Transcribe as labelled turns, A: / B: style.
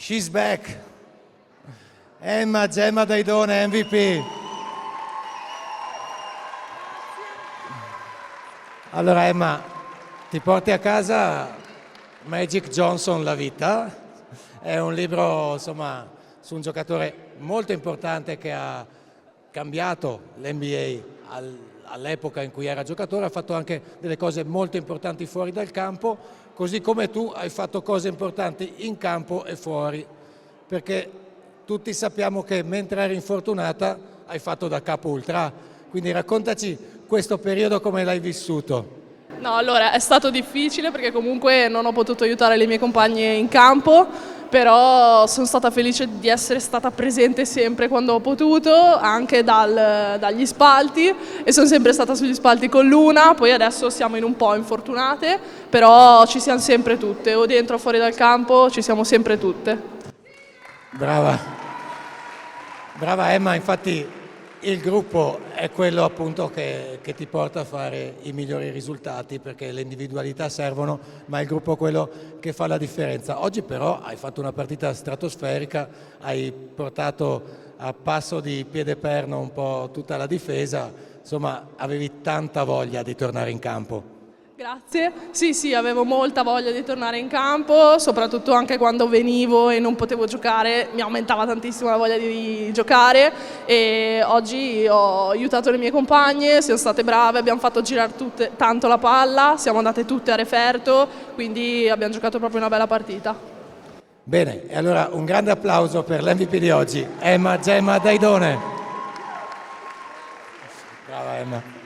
A: She's back. Emma Gemma Daidone, MVP. Allora Emma, ti porti a casa Magic Johnson, La vita. È un libro, insomma, su un giocatore molto importante che ha cambiato l'NBA all'epoca in cui era giocatore, ha fatto anche delle cose molto importanti fuori dal campo, così come tu hai fatto cose importanti in campo e fuori, perché tutti sappiamo che mentre eri infortunata hai fatto da capo ultra, quindi raccontaci questo periodo come l'hai vissuto.
B: No, allora è stato difficile perché comunque non ho potuto aiutare le mie compagne in campo, però sono stata felice di essere stata presente sempre quando ho potuto, anche dagli spalti, e sono sempre stata sugli spalti con Luna. Poi adesso siamo in un po' infortunate, però ci siamo sempre tutte, o dentro o fuori dal campo ci siamo sempre tutte.
A: Brava, brava Emma, infatti il gruppo è quello appunto che ti porta a fare i migliori risultati, perché le individualità servono, ma è il gruppo quello che fa la differenza. Oggi però hai fatto una partita stratosferica, hai portato a passo di piede perno un po' tutta la difesa, insomma avevi tanta voglia di tornare in campo.
B: Grazie. Sì, avevo molta voglia di tornare in campo, soprattutto anche quando venivo e non potevo giocare, mi aumentava tantissimo la voglia di giocare, e oggi ho aiutato le mie compagne, siamo state brave, abbiamo fatto girare tanto la palla, siamo andate tutte a referto, quindi abbiamo giocato proprio una bella partita.
A: Bene, e allora un grande applauso per l'MVP di oggi, Emma Gemma Daidone. Brava Emma.